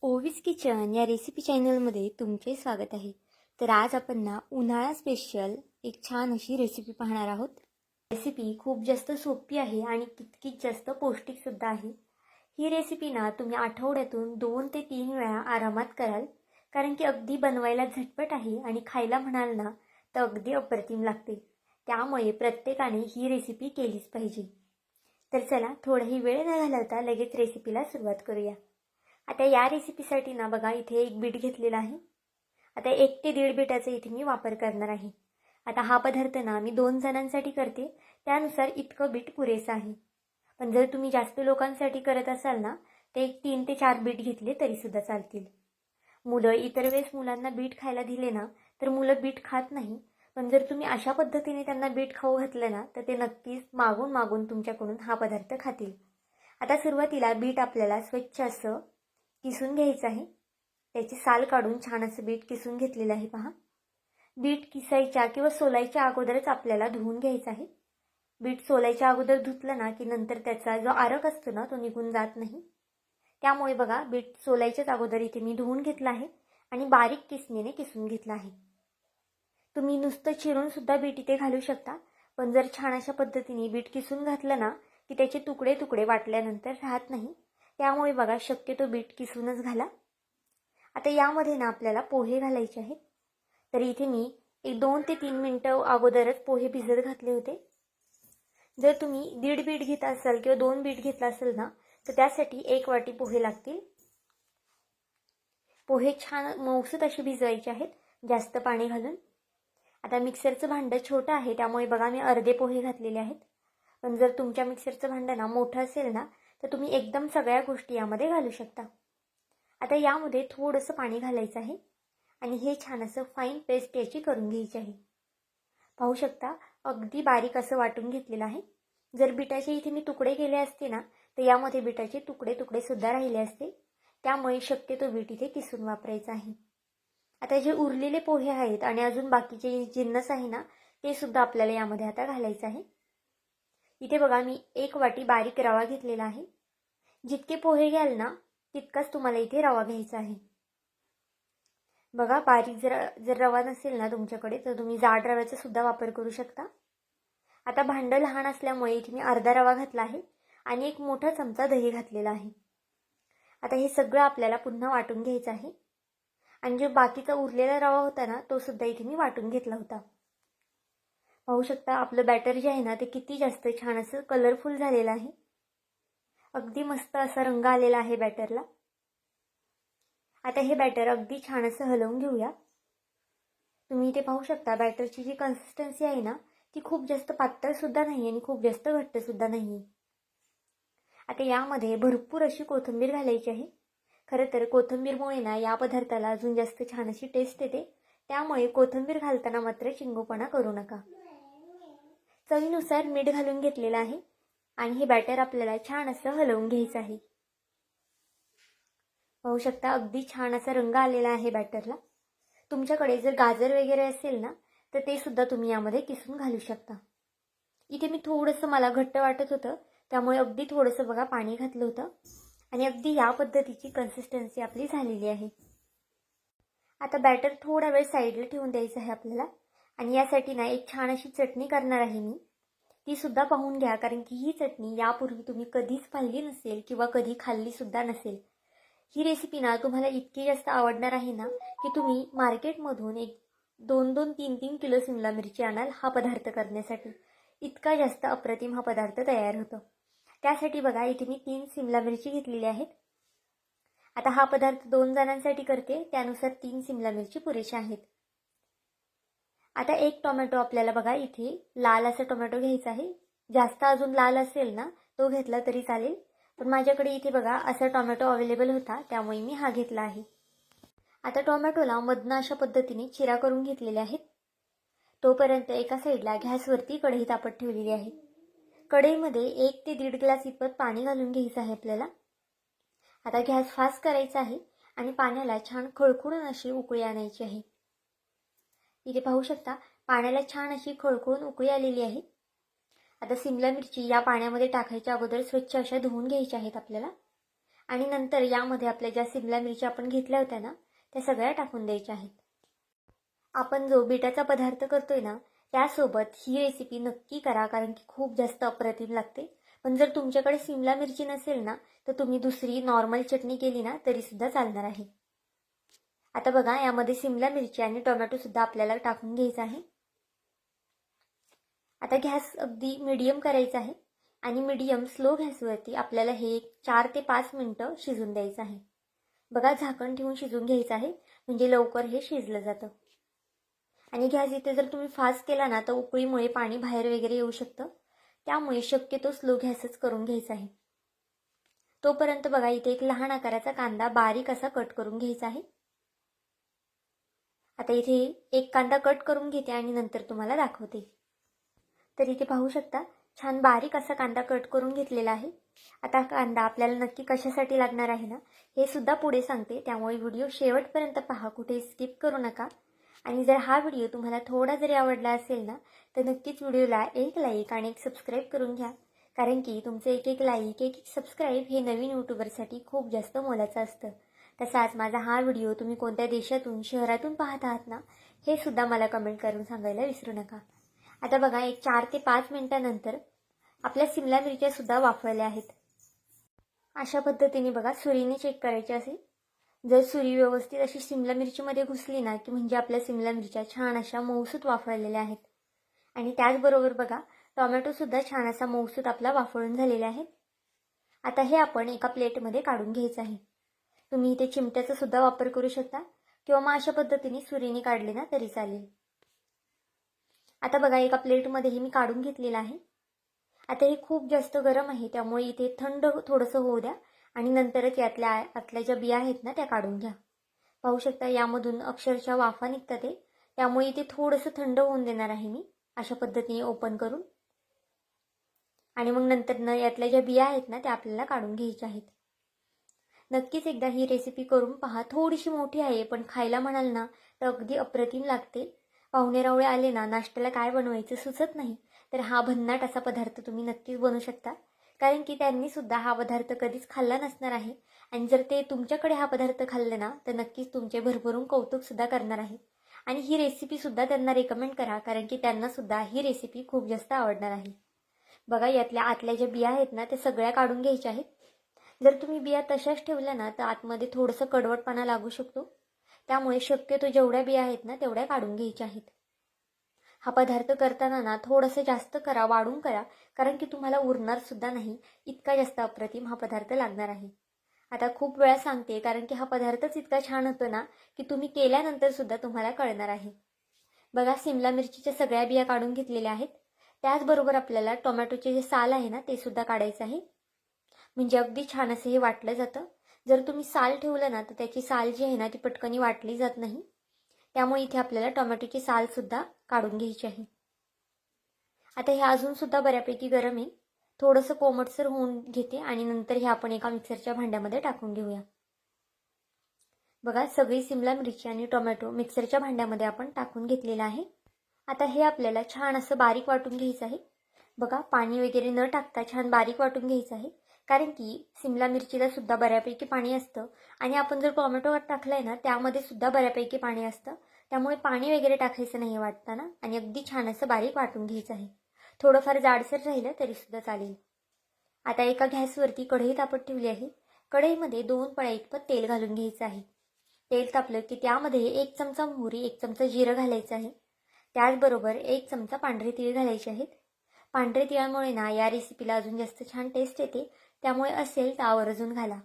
ओवीज kitchen या recipe चॅनलमध्ये तुमचे स्वागत आहे. तर आज आपण ना उन्हाळा स्पेशल एक छान अशी रेसिपी पाहणार आहोत. रेसिपी खूप जास्त सोपी आहे आणि तितकीच जास्त पौष्टिकसुद्धा आहे. ही रेसिपी ना तुम्ही आठवड्यातून 2 ते 3 वेळा आरामात कराल, कारण की अगदी बनवायला झटपट आहे आणि खायला म्हणाल ना तर अगदी अप्रतिम लागते. त्यामुळे प्रत्येकाने ही रेसिपी केलीच पाहिजे. तर चला थोडाही वेळ न घालवता लगेच रेसिपीला सुरुवात करूया. आता या रेसिपीसाठी ना बघा इथे एक बीट घेतलेला आहे. आता 1 ते 1.5 बीटाचा इथे मी वापर करणार आहे. आता हा पदार्थ ना मी 2 जणांसाठी करते, त्यानुसार इतकं बीट पुरेसं आहे. पण जर तुम्ही जास्त लोकांसाठी करत असाल ना तर एक 3 ते 4 बीट घेतले तरीसुद्धा चालतील. मुलं इतर वेळेस मुलांना बीट खायला दिले ना तर मुलं बीट खात नाही, पण जर तुम्ही अशा पद्धतीने त्यांना बीट खाऊ घातलं ना तर ते नक्कीच मागून मागून तुमच्याकडून हा पदार्थ खातील. आता सुरुवातीला बीट आपल्याला स्वच्छ असं किसून घ्यायचं आहे. त्याची साल काढून छान असं बीट किसून घेतलेलं आहे पहा. बीट किसायच्या किंवा सोलायच्या अगोदरच आपल्याला धुवून घ्यायचं आहे. बीट सोलायच्या अगोदर धुतलं ना की नंतर त्याचा जो आरक असतो ना तो निघून जात नाही. त्यामुळे बघा बीट सोलायच्याच अगोदर इथे मी धुवून घेतलं आहे आणि बारीक किसणीने किसून घेतलं आहे. तुम्ही नुसतं चिरून सुद्धा बीट इथे घालू शकता, पण जर छान अशा पद्धतीने बीट किसून घातलं ना की त्याचे तुकडे तुकडे वाटल्यानंतर राहत नाही. त्यामुळे बघा शक्यतो बीट किसूनच घाला. आता यामध्ये ना आपल्याला पोहे घालायचे आहेत. तर इथे मी एक 2 ते 3 मिनिटं अगोदरच पोहे भिजत घातले होते. जर तुम्ही 1.5 बीट घेत असाल किंवा 2 बीट घेतला असेल ना तर त्यासाठी 1 वाटी पोहे लागतील. पोहे छान मऊसूत असे भिजवायचे आहेत, जास्त पाणी घालून. आता मिक्सरचं भांडं छोटं आहे त्यामुळे बघा मी अर्धे पोहे घातलेले आहेत. पण जर तुमच्या मिक्सरचं भांडं ना मोठं असेल ना तर तुम्ही एकदम सगळ्या गोष्टी यामध्ये घालू शकता. आता यामध्ये थोडंसं पाणी घालायचं आहे आणि हे छान असं फाईन पेस्ट याची करून घ्यायची आहे. पाहू शकता अगदी बारीक असं वाटून घेतलेलं आहे. जर बिटाचे इथे मी तुकडे केले असते ना तर यामध्ये बिटाचे तुकडे तुकडे सुद्धा राहिले असते. त्यामुळे शक्यतो बीट इथे किसून वापरायचं आहे. आता जे उरलेले पोहे आहेत आणि अजून बाकीचे जिन्नस आहे ना ते सुद्धा आपल्याला यामध्ये आता घालायचं आहे. इथे बघा मी 1 वाटी बारीक रवा घेतलेला आहे. जितके पोहे घ्याल ना तितकाच तुम्हाला इथे रवा घ्यायचा आहे. बघा बारीक जर रवा नसेल ना तुमच्याकडे तर तुम्ही जाड रव्याचा सुद्धा वापर करू शकता. आता भांडं लहान असल्यामुळे इथे मी अर्धा रवा घातला आहे आणि 1 मोठा चमचा दही घातलेला आहे. आता हे सगळं आपल्याला पुन्हा वाटून घ्यायचं आहे. आणि जो बाकीचा उरलेला रवा होता ना तो सुद्धा इथे मी वाटून घेतला होता. पाहू शकता आपलं बॅटर जे आहे ना ते किती जास्त छान असं कलरफुल झालेलं आहे. अगदी मस्त असा रंग आलेला आहे बॅटरला. आता हे बॅटर अगदी छान असं हलवून घेऊया. तुम्ही इथे पाहू शकता बॅटरची जी कन्सिस्टन्सी आहे ना ती खूप जास्त पातळ सुद्धा नाही आणि खूप जास्त घट्ट सुद्धा नाही. आता यामध्ये भरपूर अशी कोथिंबीर घालायची आहे. खरं तर कोथिंबीरमुळे ना या पदार्थाला अजून जास्त छान अशी टेस्ट येते. त्यामुळे कोथिंबीर घालताना मात्र चिंगूपणा करू नका. चवीनुसार मीठ घालून घेतलेलं आहे आणि हे बॅटर आपल्याला छान असं हलवून घ्यायचं आहे. पाहू शकता अगदी छान असा रंग आलेला आहे बॅटरला. तुमच्याकडे जर गाजर वगैरे असेल ना तर ते सुद्धा तुम्ही यामध्ये किसून घालू शकता. इथे मी थोडंसं मला घट्ट वाटत होतं त्यामुळे अगदी थोडंसं बघा पाणी घातलं होतं आणि अगदी या पद्धतीची कन्सिस्टन्सी आपली झालेली आहे. आता बॅटर थोडा वेळ साईडला ठेवून द्यायचं आहे आपल्याला. आणि यासाठी ना एक छान अशी चटणी करणार आहे मी. ती सुद्धा पाहून घ्या, कारण की ही चटणी यापूर्वी तुम्ही कधीच पाहिली नसेल किंवा कधी खाल्ली सुद्धा नसेल. ही रेसिपी ना तुम्हाला इतकी जास्त आवडणार आहे ना की तुम्ही मार्केटमधून एक 2-2, 3-3 किलो शिमला मिरची आणाल हा पदार्थ करण्यासाठी. इतका जास्त अप्रतिम हा पदार्थ तयार होतो. त्यासाठी बघा इथे मी 3 शिमला मिरची घेतलेली आहेत. आता हा पदार्थ 2 जणांसाठी करते त्यानुसार 3 शिमला मिरची पुरेशा आहेत. आता 1 टोमॅटो आपल्याला बघा इथे लाल असा टोमॅटो घ्यायचा आहे. जास्त अजून लाल असेल ना तो घेतला तरी चालेल, पण माझ्याकडे इथे बघा असा टोमॅटो अवेलेबल होता त्यामुळे मी हा घेतला आहे. आता टोमॅटोला मधनं अशा पद्धतीने चिरा करून घेतलेले आहेत. तोपर्यंत एका साईडला गॅसवरती कढई तापत ठेवलेली आहे. कढईमध्ये 1 ते 1.5 ग्लास इतपत पाणी घालून घ्यायचं आहे आपल्याला. आता गॅस फास्ट करायचा आहे आणि पाण्याला छान खळखळून अशी उकळी आणायची आहे. इथे पाहू शकता पाण्याला छान अशी खळखळून उकळी आलेली आहे. आता शिमला मिरची या पाण्यामध्ये टाकायच्या अगोदर स्वच्छ अशा धुवून घ्यायच्या आहेत आपल्याला. आणि नंतर यामध्ये आपल्या ज्या सिमला मिरच्या आपण घेतल्या होत्या ना त्या सगळ्या टाकून द्यायच्या आहेत. आपण जो बीटाचा पदार्थ करतोय ना त्यासोबत ही रेसिपी नक्की करा, कारण की खूप जास्त अप्रतिम लागते. पण जर तुमच्याकडे सिमला मिरची नसेल ना तर तुम्ही दुसरी नॉर्मल चटणी केली ना तरीसुद्धा चालणार आहे. आता बघा यामध्ये सिमला मिरची आणि टोमॅटोसुद्धा आपल्याला टाकून घ्यायचं आहे. आता गॅस अगदी मीडियम करायचा आहे आणि मीडियम स्लो गॅसवरती आपल्याला हे 4 ते 5 मिनिटं शिजून द्यायचं आहे. बघा झाकण ठेवून शिजून घ्यायचं आहे म्हणजे लवकर हे शिजलं जातं. आणि गॅस इथे जर तुम्ही फास्ट केला ना तर उकळीमुळे पाणी बाहेर वगैरे येऊ शकतं, त्यामुळे शक्यतो स्लो गॅसच करून घ्यायचा आहे. तोपर्यंत बघा इथे एक लहान आकाराचा कांदा बारीक असा कट करून घ्यायचा आहे. आता इथे एक कांदा कट करून घेते आणि नंतर तुम्हाला दाखवते. तर इथे पाहू शकता छान बारीक असा कांदा कट करून घेतलेला आहे. आता कांदा आपल्याला नक्की कशासाठी लागणार आहे ना हे सुद्धा पुढे सांगते, त्यामुळे व्हिडिओ शेवटपर्यंत पहा, कुठे स्किप करू नका. आणि जर हा व्हिडिओ तुम्हाला थोडा जरी आवडला असेल ना तर नक्कीच व्हिडिओला एक लाईक आणि एक सबस्क्राईब करून घ्या, कारण की तुमचं एक एक लाईक एक एक सबस्क्राईब हे नवीन यूट्यूबरसाठी खूप जास्त मोलाचं असतं. तसाच माझा हा व्हिडिओ तुम्ही कोणत्या देशातून शहरातून पाहत आहात ना हे सुद्धा मला कमेंट करून सांगायला विसरू नका. आता बघा एक 4 ते 5 मिनिटांनंतर आपल्या सिमला मिरच्या सुद्धा वाफळल्या आहेत. अशा पद्धतीने बघा सुरीने चेक करायचे असेल. जर सुरी व्यवस्थित अशी सिमला मिरचीमध्ये घुसली ना की म्हणजे आपल्या सिमला मिरच्या छान अशा मऊसूत वाफळलेल्या आहेत. आणि त्याचबरोबर बघा टोमॅटोसुद्धा छान असा मऊसूत आपला वाफळून झालेला आहे. आता हे आपण एका प्लेटमध्ये काढून घ्यायचं आहे. तुम्ही इथे चिमट्याचा सुद्धा वापर करू शकता किंवा मग अशा पद्धतीने सुरीने काढले ना तरी चालेल. आता बघा एका प्लेटमध्येही मी काढून घेतलेलं आहे. आता हे खूप जास्त गरम आहे त्यामुळे इथे थंड थोडंसं होऊ द्या आणि नंतरच आतल्या ज्या बिया आहेत ना त्या काढून घ्या. पाहू शकता यामधून अक्षरशः वाफा निघतात ते, त्यामुळे इथे थोडंसं थंड होऊन देणार आहे मी अशा पद्धतीने ओपन करून. आणि मग नंतर यातल्या ज्या बिया आहेत ना त्या आपल्याला काढून घ्यायच्या आहेत. नक्कीच एकदा ही रेसिपी करून पहा. थोडीशी मोठी आहे पण खायला म्हणाल ना तर अगदी अप्रतिम लागते. पाहुणेरावळे आले ना नाश्त्याला काय बनवायचं सुचत नाही तर हा भन्नाट असा पदार्थ तुम्ही नक्कीच बनवू शकता, कारण की त्यांनी सुद्धा हा पदार्थ कधीच खाल्ला नसणार आहे. आणि जर ते तुमच्याकडे हा पदार्थ खाल्ले ना तर नक्कीच तुमचे भरभरून कौतुकसुद्धा करणार आहे. आणि ही रेसिपीसुद्धा त्यांना रेकमेंड करा, कारण की त्यांनासुद्धा ही रेसिपी खूप जास्त आवडणार आहे. बघा यातल्या आतल्या ज्या बिया आहेत ना त्या सगळ्या काढून घ्यायच्या आहेत. जर तुम्ही बिया तशाच ठेवल्या ना तर आतमध्ये थोडंसं कडवटपणा लागू शकतो, त्यामुळे शक्यतो जेवढ्या बिया आहेत ना तेवढ्या काढून घ्यायच्या आहेत. हा पदार्थ करताना ना थोडंसं जास्त करा, वाढून करा, कारण की तुम्हाला उरणार सुद्धा नाही, इतका जास्त अप्रतिम हा पदार्थ लागणार आहे. आता खूप वेळा सांगते कारण की हा पदार्थच इतका छान होतो ना की तुम्ही केल्यानंतर सुद्धा तुम्हाला कळणार आहे. बघा सिमला मिरचीच्या सगळ्या बिया काढून घेतलेल्या आहेत. त्याचबरोबर आपल्याला टोमॅटोचे जे साल आहे ना ते सुद्धा काढायचं आहे, म्हणजे अगदी छान असं हे वाटलं जातं. जर तुम्ही साल ठेवलं ना तर त्याची साल जी आहे ना ती पटकनी वाटली जात नाही, त्यामुळे इथे आपल्याला टोमॅटोची सालसुद्धा काढून घ्यायची आहे. आता हे अजूनसुद्धा बऱ्यापैकी गरम आहे, थोडंसं कोमटसर होऊन घेते आणि नंतर हे आपण एका मिक्सरच्या भांड्यामध्ये टाकून घेऊया. बघा सगळी सिमला मिरची आणि टोमॅटो मिक्सरच्या भांड्यामध्ये आपण टाकून घेतलेलं आहे. आता हे आपल्याला छान असं बारीक वाटून घ्यायचं आहे. बघा पाणी वगैरे न टाकता छान बारीक वाटून घ्यायचं आहे, कारण की सिमला मिरचीला सुद्धा बऱ्यापैकी पाणी असतं आणि आपण जर टोमॅटो टाकलाय ना त्यामध्ये सुद्धा बऱ्यापैकी पाणी असतं, त्यामुळे पाणी वगैरे टाकायचं नाही वाटताना आणि अगदी छान असं बारीक वाटून घ्यायचं आहे. थोडंफार जाडसर राहिलं तरीसुद्धा चालेल. आता एका गॅसवरती कढई तापत ठेवली आहे. कढईमध्ये 2 पळ्या इतपत तेल घालून घ्यायचं आहे. तेल तापलं की त्यामध्ये 1 चमचा मोहरी 1 चमचा जिरं घालायचं आहे. त्याचबरोबर 1 चमचा पांढरे तीळ घालायचे आहेत. पांढरे तिळामुळे ना या रेसिपीला अजून जास्त छान टेस्ट येते, त्यामुळे असेल तर आवर्जून घाला.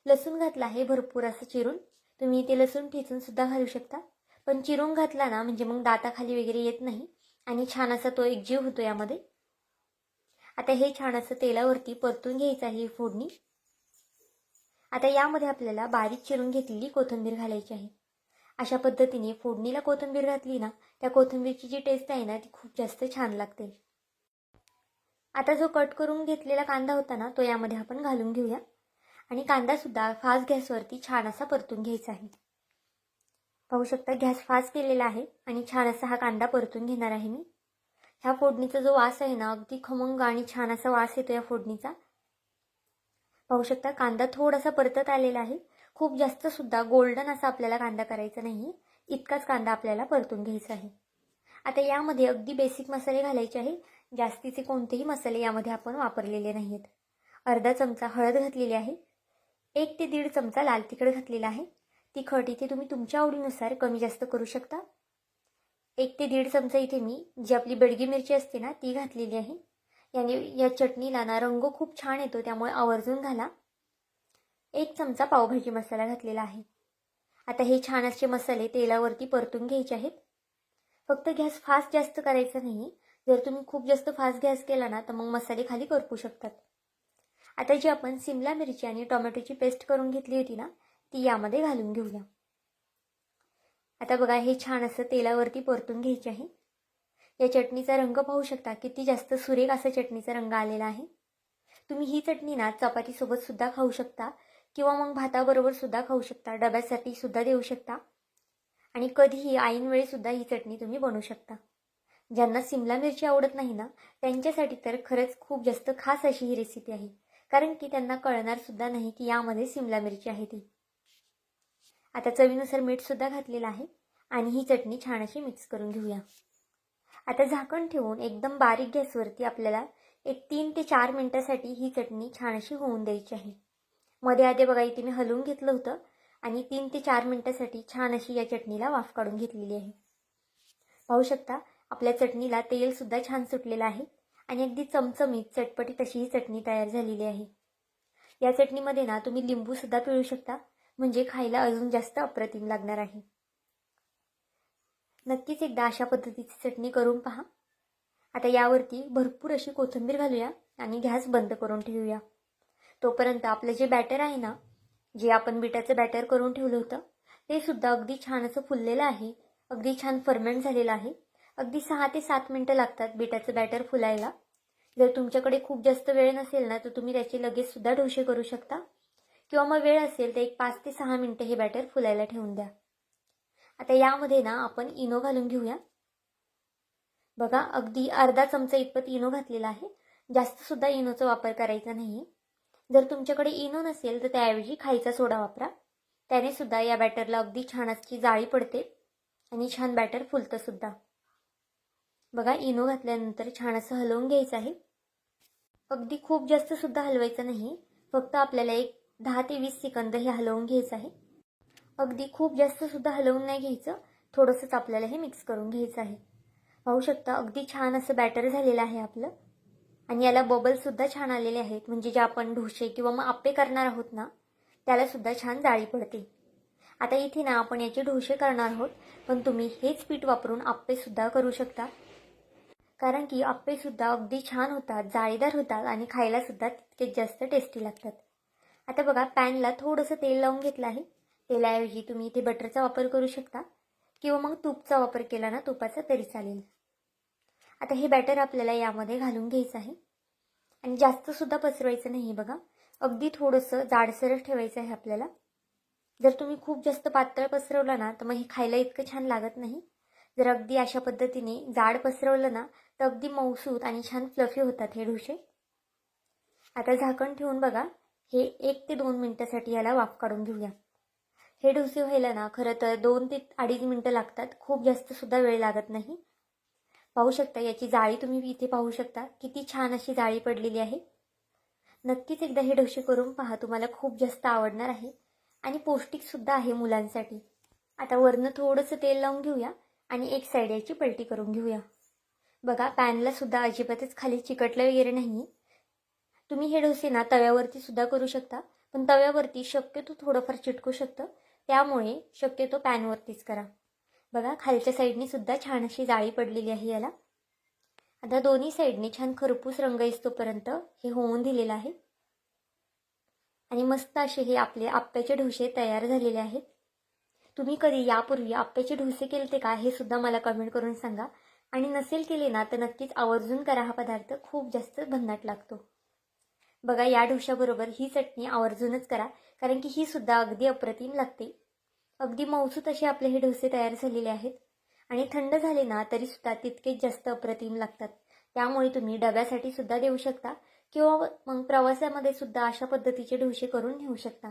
लसूण घातला आहे भरपूर असं चिरून, तुम्ही इथे लसूण ठेचून सुद्धा घालू शकता, पण चिरून घातला ना म्हणजे मग दाताखाली वगैरे येत नाही आणि छान असा तो एक जीव होतो यामध्ये. आता हे छान असं तेलावरती परतून घ्यायचं आहे फोडणी. आता यामध्ये आपल्याला बारीक चिरून घेतलेली कोथिंबीर घालायची आहे. अशा पद्धतीने फोडणीला कोथिंबीर घातली ना त्या कोथिंबीरची जी टेस्ट आहे ना ती खूप जास्त छान लागते. आता जो कट करून घेतलेला कांदा होता ना तो यामध्ये आपण घालून घेऊया आणि कांदासुद्धा फास्ट गॅसवरती छान असा परतून घ्यायचा आहे. पाहू शकता गॅस फास्ट केलेला आहे आणि छान असा हा कांदा परतून घेणार आहे मी. ह्या फोडणीचा जो वास आहे ना अगदी खमंग आणि छान असा वास येतो या फोडणीचा. पाहू शकता कांदा थोडासा परतत आलेला आहे. खूप जास्त सुद्धा गोल्डन असा आपल्याला कांदा करायचा नाही, इतकाच कांदा आपल्याला परतून घ्यायचा आहे. आता यामध्ये अगदी बेसिक मसाले घालायचे आहे. जास्तीचे कोणतेही मसाले यामध्ये आपण वापरलेले नाहीत. अर्धा चमचा हळद घातलेली आहे. 1 ते 1.5 चमचा लाल तिखट घातलेला आहे. तिखट इथे तुम्ही तुमच्या आवडीनुसार कमी जास्त करू शकता. 1 ते 1.5 चमचा इथे मी जी आपली बेडगी मिरची असते ना ती घातलेली आहे. याने या चटणीला ना रंग खूप छान येतो, त्यामुळे आवर्जून घाला. 1 चमचा पावभाजी मसाला घातलेला आहे. आता हे छान असे मसाले तेलावरती परतून घ्यायचे आहेत. फक्त गॅस फास्ट जास्त करायचा नाही. जर तुम्ही खूप जास्त फास्ट गॅस केला ना तर मग मसाले खाली करपू शकतात. आता जी आपण सिमला मिरची आणि टोमॅटोची पेस्ट करून घेतली होती ना ती यामध्ये घालून घेऊया. आता बघा हे छान असं तेलावरती परतून घ्यायचे आहे. या चटणीचा रंग पाहू शकता किती जास्त सुरेख असा चटणीचा रंग आलेला आहे. तुम्ही ही चटणी ना चपातीसोबत सुद्धा खाऊ शकता किंवा मग भाताबरोबर सुद्धा खाऊ शकता, डब्यासाठी सुद्धा देऊ शकता आणि कधीही ऐन वेळी सुद्धा ही चटणी तुम्ही बनवू शकता. ज्यांना सिमला मिरची आवडत नाही ना त्यांच्यासाठी तर खरंच खूप जास्त खास अशी ही रेसिपी आहे, कारण की त्यांना कळणार सुद्धा नाही की यामध्ये सिमला मिरची आहे ती. आता चवीनुसार मीठ सुद्धा घातलेलं आहे आणि ही चटणी छान अशी मिक्स करून घेऊया. आता झाकण ठेवून एकदम बारीक गॅसवरती आपल्याला एक 3 ते 4 मिनिटासाठी ही चटणी छान अशी होऊन द्यायची आहे. मध्ये आधी बघा इथे मी हलवून घेतलं होतं आणि 3 ते 4 मिनिटासाठी छान अशी या चटणीला वाफ काढून घेतलेली आहे. पाहू शकता आपल्या चटणीला तेल सुद्धा छान सुटलेलं आहे आणि अगदी चमचमीत चटपटीत अशी ही चटणी तयार झालेली आहे. या चटणीमध्ये ना तुम्ही लिंबू सुद्धा पिळू शकता, म्हणजे खायला अजून जास्त अप्रतिम लागणार आहे. नक्कीच एकदा अशा पद्धतीची चटणी करून पहा. आता यावरती भरपूर अशी कोथिंबीर घालूया आणि गॅस बंद करून ठेवूया. तोपर्यंत आपलं जे बॅटर आहे ना, जे आपण बिटाचं बॅटर करून ठेवलं होतं ते सुद्धा अगदी छान असं फुललेलं आहे. अगदी छान फर्मेंट झालेलं आहे. अगदी 6 ते 7 मिनिटं लागतात बिटाचं बॅटर फुलायला. जर तुमच्याकडे खूप जास्त वेळ नसेल ना तर तुम्ही त्याचे लगेच सुद्धा डोसे करू शकता किंवा मग वेळ असेल तर एक 5 ते 6 मिनिटं हे बॅटर फुलायला ठेवून द्या. आता यामध्ये ना आपण इनो घालून घेऊया. बघा अगदी अर्धा चमचा इतपत इनो घातलेला आहे. जास्त सुद्धा इनोचा वापर करायचा नाही. जर तुमच्याकडे इनो नसेल तर त्याऐवजी खायचा सोडा वापरा. त्याने सुद्धा या बॅटरला अगदी छान अशी जाळी पडते आणि छान बॅटर फुलतं सुद्धा. बघा इनो घातल्यानंतर छान असं हलवून घ्यायचं आहे. अगदी खूप जास्त सुद्धा हलवायचं नाही, फक्त आपल्याला एक 10 ते 20 सेकंद हे हलवून घ्यायचं आहे. अगदी खूप जास्त सुद्धा हलवून नाही घ्यायचं, थोडंसंच आपल्याला हे मिक्स करून घ्यायचं आहे. पाहू शकता अगदी छान असं बॅटर झालेलं आहे आपलं आणि याला बबल सुद्धा छान आलेले आहेत, म्हणजे जे आपण डोसे किंवा मग आप्पे करणार आहोत ना त्याला सुद्धा छान जाळी पडते. आता इथे ना आपण याचे डोसे करणार आहोत, पण तुम्ही हेच पीठ वापरून आप्पे सुद्धा करू शकता, कारण की आप्पे सुद्धा अगदी छान होतात, जाळीदार होतात आणि खायला सुद्धा तितकेच जास्त टेस्टी लागतात. आता बघा पॅनला थोडंसं तेल लावून घेतलं आहे. तेलाऐवजी तुम्ही इथे बटरचा वापर करू शकता किंवा मग तूपचा वापर केला ना तुपाचा तरी चालेल. आता हे बॅटर आपल्याला यामध्ये घालून घ्यायचं आहे आणि जास्त सुद्धा पसरवायचं नाही. बघा अगदी थोडंसं जाडसरच ठेवायचं आहे आपल्याला. जर तुम्ही खूप जास्त पातळ पसरवलं ना तर मग हे खायला इतकं छान लागत नाही. जर अगदी अशा पद्धतीने जाड पसरवलं ना तर अगदी मऊसूत आणि छान फ्लफी होतात हे डोसे. आता झाकण ठेवून बघा हे 1 ते 2 मिनिटासाठी याला वाफ काढून घेऊया. हे डोसे व्हायला ना खरं तर 2 ते 2.5 मिनिटं लागतात, खूप जास्त सुद्धा वेळ लागत नाही. पाहू शकता याची जाळी तुम्ही इथे पाहू शकता किती छान अशी जाळी पडलेली आहे. नक्कीच एकदा हे डोसे करून पहा, तुम्हाला खूप जास्त आवडणार आहे आणि पौष्टिक सुद्धा आहे मुलांसाठी. आता वरनं थोडंसं तेल लावून घेऊया आणि एक साईड याची पलटी करून घेऊया. बघा पॅनला सुद्धा अजिबातच खाली चिकटलं वगैरे नाही. तुम्ही हे डोसे ना तव्यावरती सुद्धा करू शकता, पण तव्यावरती शक्यतो थोडंफार चिटकू शकतं, त्यामुळे शक्यतो पॅनवरतीच करा. बघा खालच्या साईडनी सुद्धा छान अशी जाळी पडलेली आहे याला. आता दोन्ही साईडने छान खरपूस रंग येतोपर्यंत हे होऊन दिलेलं आहे आणि मस्त असे हे आपले आप्याचे डोसे तयार झालेले आहेत. तुम्ही कधी यापूर्वी आप्याचे डोसे केलते का हे सुद्धा मला कमेंट करून सांगा आणि नसेल केले ना तर नक्कीच आवर्जून करा. हा पदार्थ खूप जास्त भन्नाट लागतो. बघा या डोशाबरोबर ही चटणी आवर्जूनच करा, कारण की ही सुद्धा अगदी अप्रतिम लागते. अगदी मऊसूत असे आपले हे डोसे तयार झालेले आहेत आणि थंड झाले ना तरी सुद्धा तितकेच जास्त अप्रतिम लागतात. त्यामुळे तुम्ही डब्यासाठी सुद्धा देऊ शकता किंवा मग प्रवासामध्ये सुद्धा अशा पद्धतीचे डोसे करून नेऊ शकता.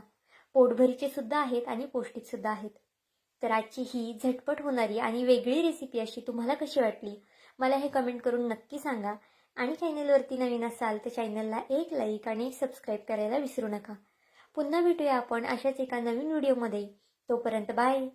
पोटभरीचे सुद्धा आहेत आणि पौष्टिक सुद्धा आहेत. तर आजची ही झटपट होणारी आणि वेगळी रेसिपी अशी तुम्हाला कशी वाटली मला हे कमेंट करून नक्की सांगा. आणि चॅनलवरती नवीन असाल तर चॅनलला एक लाईक आणि एक सबस्क्राईब करायला विसरू नका. पुन्हा भेटूया आपण अशाच एका नवीन व्हिडिओमध्ये. तोपर्यंत बाय.